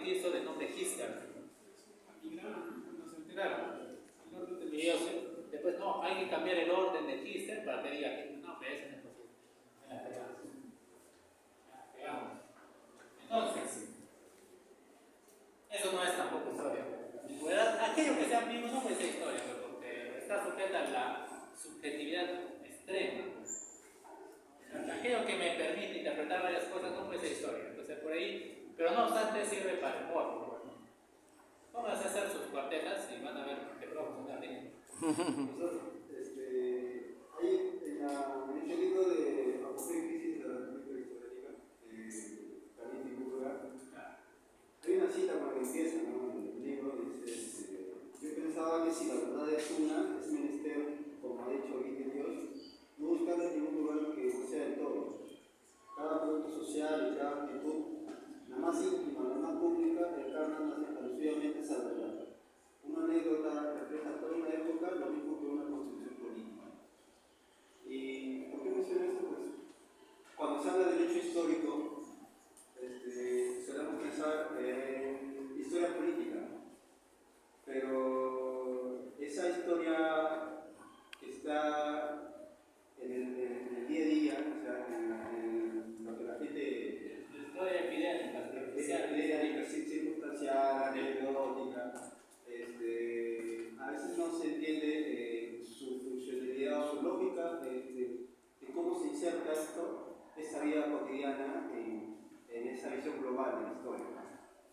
ficticio de nombre Hitler. Y ellos, después, no, hay que cambiar el orden de Hitler para que diga Hitler. No, pero eso no es posible. Entonces, eso no es tampoco historia. Aquello que sea ambiguo no puede ser historia, porque está sujeta a la subjetividad extrema. Aquello que me permite interpretar varias cosas no puede ser historia. Entonces, por ahí, pero no obstante, sirve para el morbo. Pónganse a hacer sus cuartetas y van a ver que puede funcionar bien. Hay en este libro de Apocalipsis de la República Histórica, también divulga, hay una cita cuando empieza, ¿no? En el libro dice, yo pensaba que si la verdad es una, es menester, como ha dicho el de Dios, no buscar en ningún lugar que no sea en todo. Cada producto social y cada actitud, la más íntima, la más pública, encarnan exclusivamente esa verdad. Una anécdota refleja toda una época, lo mismo que una construcción política. ¿Y por qué menciono esto? Pues cuando se habla del hecho histórico, solemos pensar en historia política, pero esa historia que está en el día a día, o sea, en lo que la gente... La historia epidémica, circunstancial, anecdótica, a veces no se entiende su funcionalidad o su lógica de cómo se inserta esta vida cotidiana en esa visión global de la historia.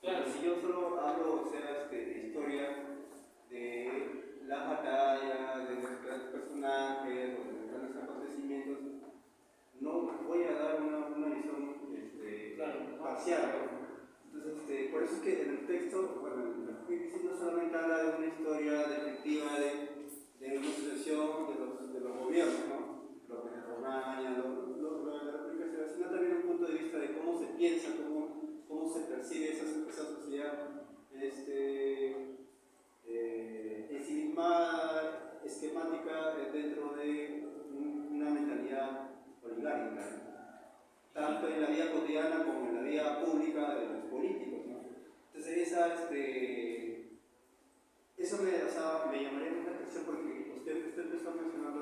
Claro, si yo solo hablo, de historia de las batallas, de los grandes personajes o de los grandes acontecimientos, no voy a dar una visión parcial, ¿no? Entonces, por eso es que en el texto, bueno, el Apocalipsis no solamente habla de una historia descriptiva de una sucesión de los gobiernos, ¿no? Lo que es Romania, lo de la República, sino también un punto de vista de cómo se piensa, cómo se percibe esa sociedad ensimismada, esquemática dentro de una mentalidad oligárquica, tanto en la vida cotidiana como en la vida pública de los políticos, ¿no? Entonces eso me llamaría mucha atención porque usted empezó mencionando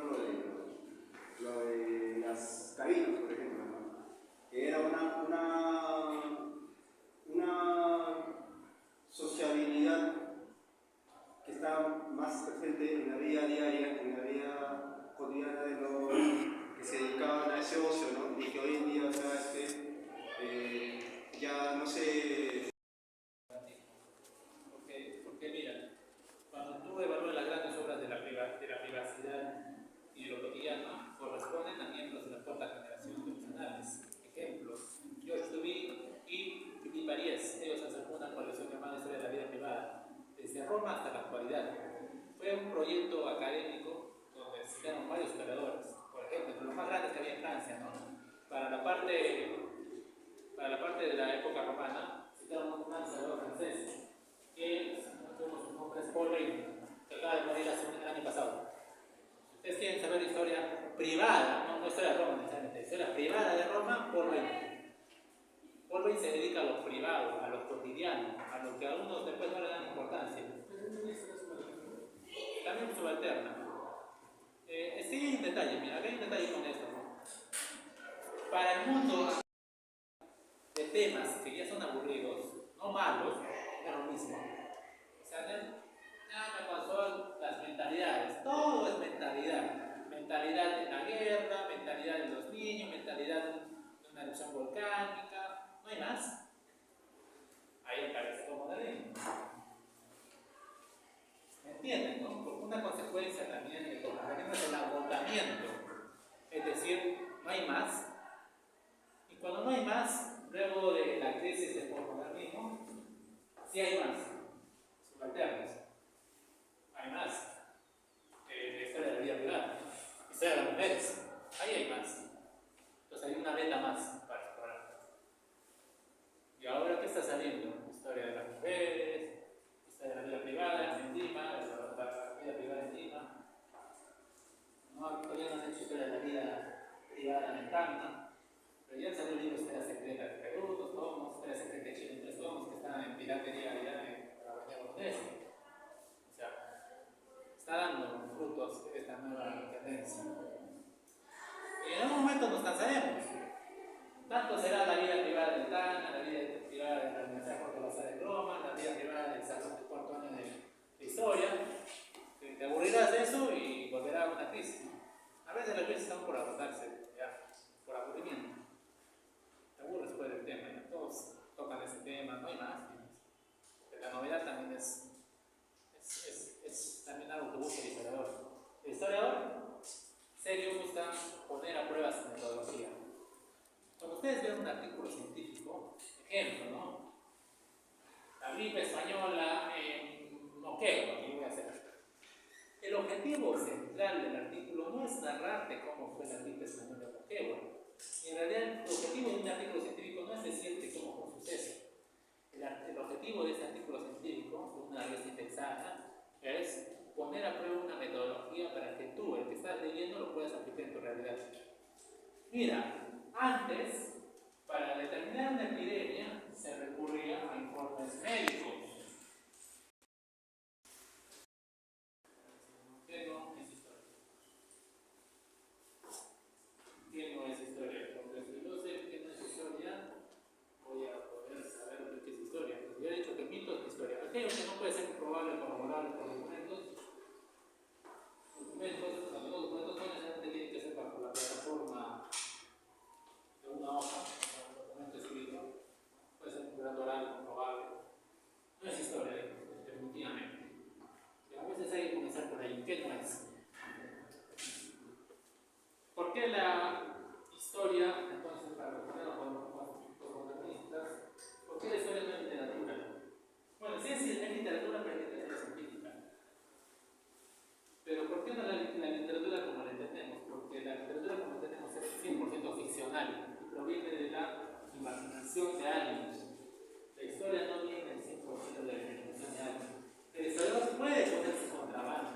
lo de las cabinas, por ejemplo, ¿no? Que era una sociabilidad que está más presente en la vida diaria, en la vida cotidiana de los que se dedicaban a ese ocio, ¿no? Y que hoy en día, ya no sé. Porque mira, cuando tú evalúas las grandes obras de la privacidad y de lo cotidiano, corresponden a miembros de la cuarta generación de los anales. Ejemplos, George Duby y Philippe Paries, ellos acercó una colección llamada Historia de la Vida Privada, desde Roma hasta la actualidad. Fue un proyecto académico donde se citaron varios historiadores, por ejemplo, entre los más grandes que había en Francia, ¿no? Para la parte de la época romana, citaron un gran historiador francés, que su nombre es Paul Rivet, que acaba de morir el año pasado. Si ustedes quieren saber historia privada, no historia de Roma necesariamente, historia privada de Roma, Paul Rivet. Paul Rivet se dedica a lo privado, a lo cotidiano, a lo que a algunos después no le dan importancia. También subalterna. Es que hay un detalle, mira, hay un detalle con esto, ¿no? Para el mundo de temas que ya son aburridos, no malos, es lo mismo. O sea, ya me pasó las mentalidades, todo es mentalidad. Mentalidad de la guerra, mentalidad de los niños, mentalidad de una erupción volcánica, no hay más. Ahí aparece como modernismo. ¿Me entienden, no? Porque una consecuencia también del modernismo es el agotamiento. Es decir, no hay más. Y cuando no hay más, luego de la crisis del posmodernismo, sí hay más. Subalternos. Hay más. La historia de la vida privada. La historia de las mujeres. Ahí hay más. Entonces hay una beta más para explorar. Y ahora, ¿qué está saliendo? Historia de las mujeres, historia de la vida privada encima, la vida privada encima. No, todavía no han hecho historia de la vida privada en Tacna, pero ya han salido libros de la secreta de Perú, 2 tomos, de la secreta de Chile, 3 tomos, que están en Pirata Tanto será la vida privada de Tana, la vida privada de la Universidad Jorge Basar de Roma, la vida privada del salón de cuarto año de historia. Te aburrirás de eso y volverá a una crisis, ¿no? A veces las crisis están por agotarse, ya, por aburrimiento. Te aburres por el tema, ¿no? Todos tocan ese tema, no hay más. Pero la novedad también es también algo que busca el historiador. El historiador serio busca poner a prueba su metodología. Cuando ustedes ven un artículo científico, ejemplo, ¿no? La gripe española en Moquegua, aquí voy a hacer. El objetivo central del artículo no es narrarte cómo fue la gripe española en Moquegua. En realidad, el objetivo de un artículo científico no es decirte cómo fue un suceso. El objetivo de este artículo científico, de una revista indexada, es poner a prueba una metodología para que tú, el que estás leyendo, lo puedas aplicar en tu realidad. Mira, antes, para determinar una epidemia, se recurría a informes médicos. ¿Qué no es historia? ¿Qué no es historia? Porque si yo sé qué no es historia, voy a poder saber lo que es historia. Porque yo he dicho que mito es historia. Aquello que no puede ser comprobable o corroborable por documentos, cuando los documentos no necesariamente tienen que ser bajo la plataforma de una hoja, un documento escrito, puede ser un gran oral comprobable. No es historia, definitivamente. Y a veces hay que comenzar por ahí. ¿Qué no es? ¿Por qué la historia, entonces, para responderlo con los protagonistas, por qué la historia no es literatura? Bueno, sí es literatura, pero es literatura científica. Pero ¿por qué no la literatura como la entendemos? Porque la literatura como la entendemos es 100% ficcional y proviene de la imaginación de alguien. La historia no viene del 100% de la imaginación de alguien. El historiador puede ponerse contrabando.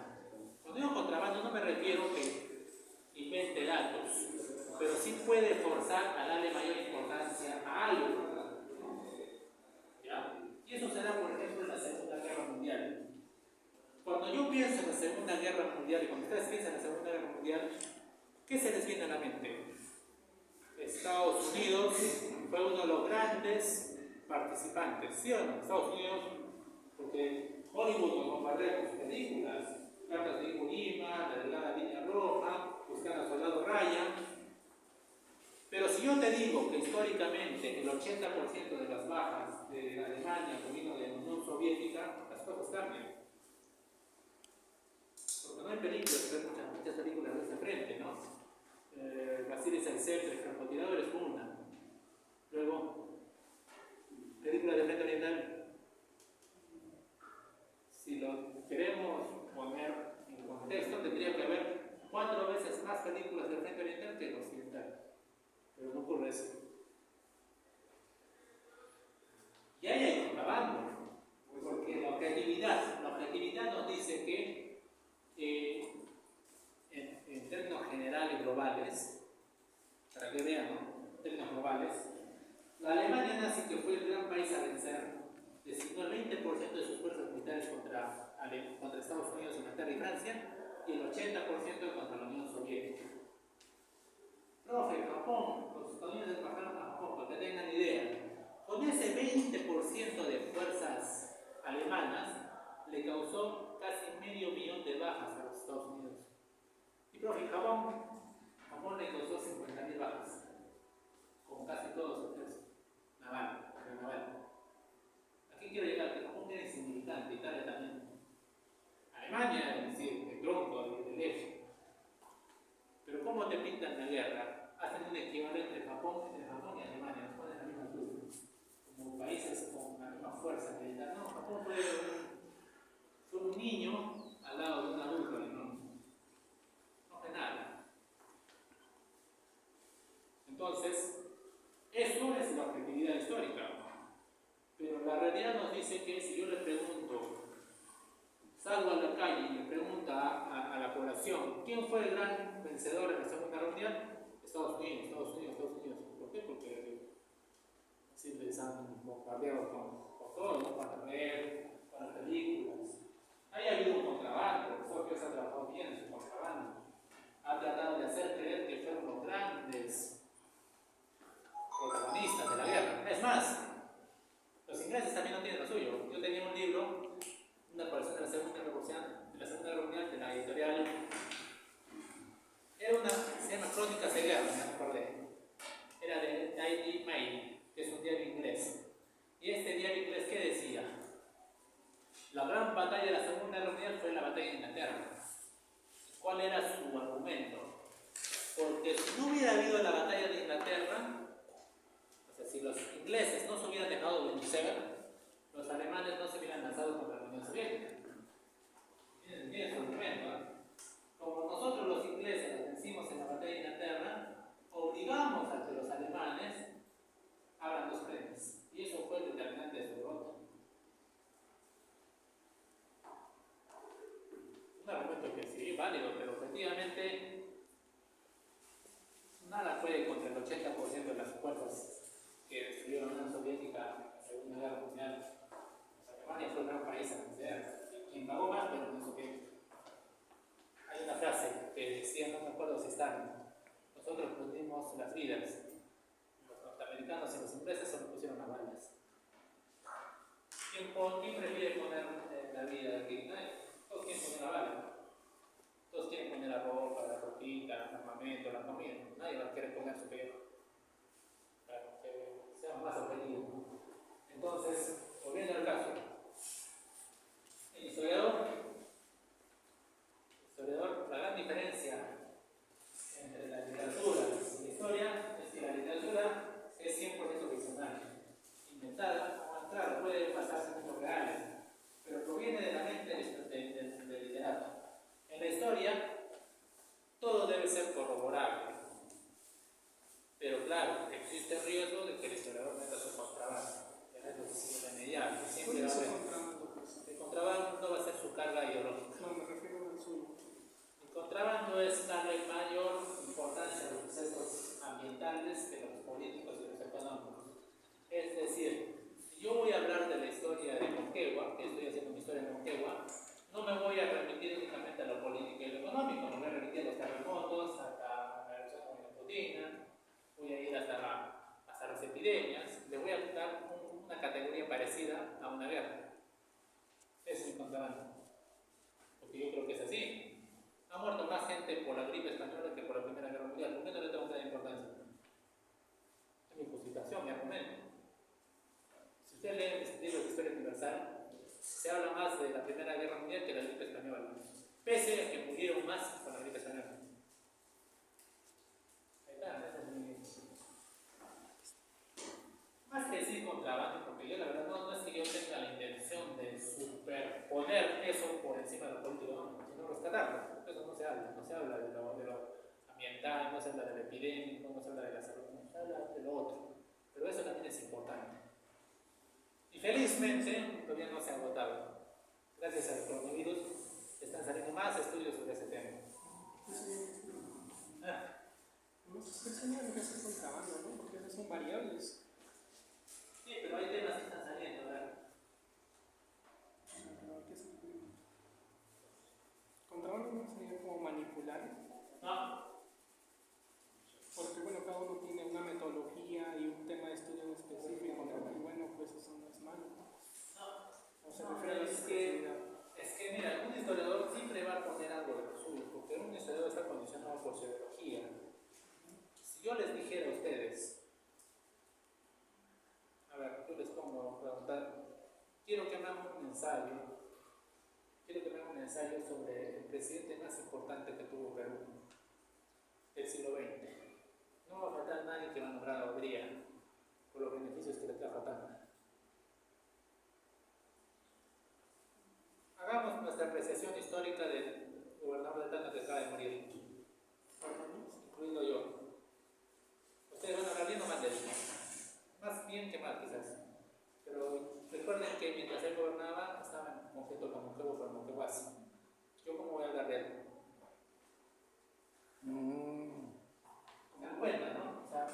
Cuando digo contrabando no me refiero que invente datos, pero sí puede forzar a darle mayor importancia a algo. ¿Ya? Y eso será, por ejemplo, en la Segunda Guerra Mundial. Cuando yo pienso en la Segunda Guerra Mundial y cuando ustedes piensan en la Segunda Guerra Mundial, ¿qué se les viene a la mente? Estados Unidos fue uno de los grandes participantes, ¿sí o no? Estados Unidos, porque Hollywood nos bombardea con sus películas, Cartas de Iwo Jima, La Delgada Línea Roja, Buscando al Soldado Ryan. Pero si yo te digo que históricamente el 80% de las bajas de Alemania provino de la Unión Soviética, las cosas cambian. Porque no hay películas, pero hay muchas películas de ese frente, ¿no? Vasily Zaitsev, El francotirador, es una. Luego, películas de Frente Oriental. Si lo queremos poner en contexto, tendría que haber 4 veces más películas del Frente Oriental que del Occidental. Pero no ocurre eso. Y ahí hay contrabando. Porque la objetividad nos dice que en términos generales globales, para que vean, ¿no? En términos globales, la Alemania nazi, que fue el gran país a vencer, designó el 20% de sus fuerzas militares contra Estados Unidos, Inglaterra y Francia, y el 80% contra la Unión Soviética. Profe, Japón, los estadounidenses bajaron a Japón, para que tengan idea. Con ese 20% de fuerzas alemanas, le causó casi 500.000 de bajas a los Estados Unidos. Y profe, Japón le causó 50.000 bajas, con casi todo su ejército naval. Aquí quiero llegar, que Japón era insignificante, Italia también. Alemania, es decir, el tronco del eje. Pero ¿cómo te pintan la guerra? Hacen un equivalente entre Japón y Alemania, nos ponen la misma altura, como países con la misma fuerza militar. No, Japón fue un niño al lado de un adulto alemán. No fue nada. Entonces, eso es la objetividad histórica. Pero la realidad nos dice que si yo le pregunto, salgo a la calle y le pregunto a la población, ¿quién fue el gran vencedor en la Segunda Guerra Mundial? Estados Unidos. ¿Por qué? Porque siempre les han bombardeado con todo, ¿no? Para ver, con las películas. Ahí ha habido un contrabando, el Soviet ha trabajado bien en su contrabando. Ha tratado de hacer creer que fueron los grandes Y este diario inglés, ¿qué decía? La gran batalla de la Segunda Guerra Mundial fue la batalla de Inglaterra. ¿Cuál era su argumento? Porque si no hubiera habido la batalla de Inglaterra, o sea, si los ingleses no se hubieran dejado vencer, los alemanes no se hubieran lanzado contra la Unión Soviética. Miren su argumento, ¿eh? Como nosotros los ingleses los vencimos en la batalla de Inglaterra, obligamos a que los alemanes abran los frenes. Y eso fue el determinante de su derrota. Un argumento que sí, válido, pero efectivamente nada fue contra el 80% de las fuerzas que destruyeron la Unión Soviética en la Segunda Guerra Mundial. Alemania fue el gran país a vencer. Quien pagó más fue la Unión Soviética. Hay una frase que decía, no me acuerdo si está, nosotros pusimos las vidas, los norteamericanos y los ingleses solo pusieron las balas. ¿Quién prefiere poner la vida aquí? Todos quieren poner la bala. Todos quieren poner la ropa, la ropita, el armamento, la comida. Nadie va a querer poner su pelo para que sea más aprendido. Entonces, volviendo al caso, el historiador, la gran diferencia entre la literatura y la historia es que la literatura es 100% ficcional, inventada. Claro, puede basarse en hechos reales, pero proviene de la mente del literato. En la historia, todo debe ser corroborable, pero claro, existe el riesgo de que el historiador meta su contrabando. Es lo que se remediable. Siempre va a haber. El contrabando no va a ser su carga ideológica. No, me refiero al suyo. El contrabando es darle mayor importancia a los procesos ambientales que a los políticos y los económicos. Es decir, yo voy a hablar de la historia de Moquegua, que estoy haciendo mi historia de Moquegua, no me voy a remitir únicamente a lo político y lo económico, me voy a remitir a los terremotos, hasta la erupción de la Putina, voy a ir hasta las epidemias, le voy a dar una categoría parecida a una guerra. Eso es mi contrabando, porque yo creo que es así. Ha muerto más gente por la gripe española que por la Primera Guerra Mundial. ¿Por qué no le tengo que dar importancia? Es mi justificación, mi argumento. Si usted lee el libro de Historia Universal, se habla más de la Primera Guerra Mundial que de la gripe española, pese a que murieron más con la gripe española. Ahí está, esa es mi... Más que decir contrabando, porque yo la verdad no es que yo tenga la intención de superponer eso por encima de lo político, sino rescatarlo. Eso no se habla de lo ambiental, no se habla del epidémico, no se habla de la salud, no se habla de lo otro. Pero eso también es importante. Y felizmente todavía no se ha agotado. Gracias al coronavirus están saliendo más estudios sobre ese tema. No se señala que es contrabando, ¿no? Porque esas son variables. Sí, pero hay temas que están saliendo, ¿verdad? ¿Qué es el contrabando? ¿No sería como manipular? No. Porque bueno, cada uno tiene una metodología y un tema de estudio en específico, ¿no? Y bueno, pues eso no es malo, ¿no? O se refiere a la subjetividad. Es que mira, un historiador siempre va a poner algo de lo suyo, porque un historiador está condicionado por su ideología. Si yo les dijera a ustedes, a ver, yo les pongo a preguntar, quiero que me hagan un ensayo sobre el presidente más importante que tuvo Perú del siglo XX. No va a faltar nadie que va a nombrar a Odría por los beneficios que le trajo a Tacna. Hagamos nuestra apreciación histórica del gobernador de Tacna que acaba de morir, incluido yo. Ustedes van a hablar bien o mal de él, más bien que mal quizás. Pero recuerden que mientras él gobernaba estaba en conflicto con Moquegua por Moqueguasi. ¿Yo cómo voy a hablar de él? Me dan cuenta, ¿no? O sea,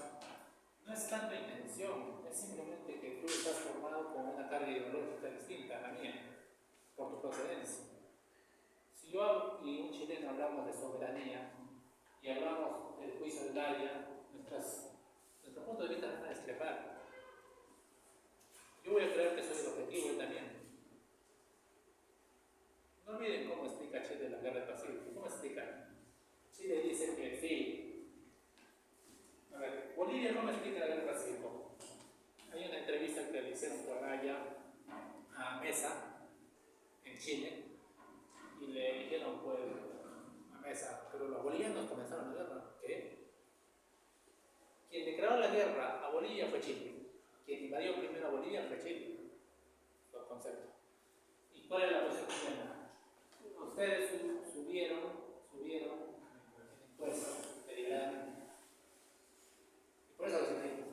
no es tanto intención, es simplemente que tú estás formado con una carga ideológica distinta a la mía, por tu procedencia. Si yo y un chileno hablamos de soberanía y hablamos del juicio de Gaia, nuestro punto de vista no van a discrepar. Yo voy a creer que soy el objetivo y también. No olviden cómo explica Chile la guerra del Pacífico. ¿Cómo explica? Chile dice que sí. A ver, Bolivia, ¿cómo explica la guerra del Pacífico? Hay una entrevista que le hicieron por quien invadió primero a Bolivia fue Chile, por concepto. ¿Y cuál es la posición chilena? Ustedes subieron impuestos deliberadamente. Y por eso los sentimos.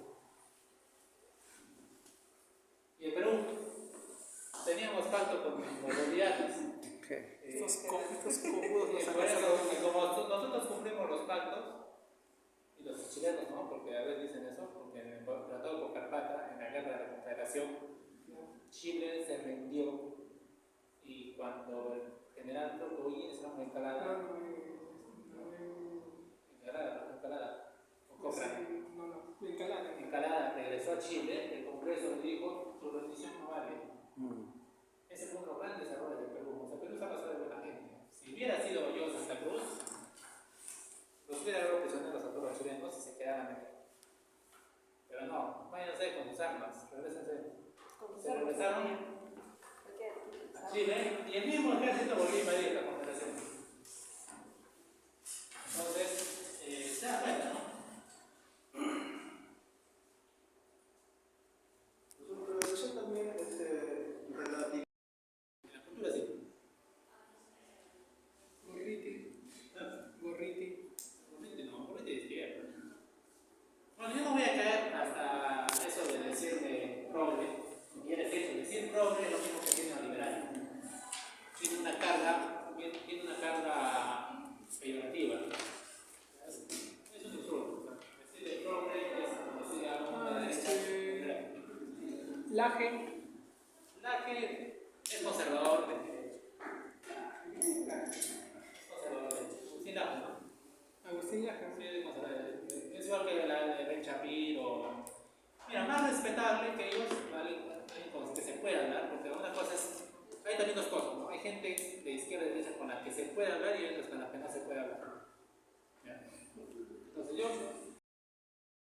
Y en Perú teníamos pacto con los bolivianos. Estos cojudos nos han Por eso, sacado. como nosotros cumplimos los pactos, y los chilenos no, porque a veces dicen eso, porque en el Tratado de Cocarpata, en la Guerra de la Confederación, Chile se rindió y cuando el general Tocqueville estaba en Encalada, Encalada regresó a Chile, el Congreso le dijo, tu rendición no vale. Ese fue uno de los grandes errores de Perú. O sea, Perú está pasando de buena gente. Si hubiera sido yo Santa Cruz, los hubiera dado prisioneros a todos los chilenos y se quedaban aquí. Pero no, váyanse con sus armas, regresense. Se regresaron a Chile y el mismo ejército volvió a invadir la Confederación. Entonces, se da cuenta, ¿no? Su programación también es relativa. En la cultura sí. Gorriti de izquierda. Bueno, yo no voy a caer hasta eso de decir progre. Y es eso, decir progre es lo mismo que tiene neoliberal. Tiene una carga peyorativa. Es un insulto. Decir progre es como decir algo de la derecha. Laje es conservador de derecha. Sin Laje, ¿no? Agustín Laje. Sí, es conservador de derecha. Es igual que la de Ben Shapiro o... Mira, más respetable que ellos, hay cosas que se puede hablar, porque una cosa es... Hay también dos cosas, ¿no? Hay gente de izquierda y derecha con la que se puede hablar y otras con la que no se puede hablar.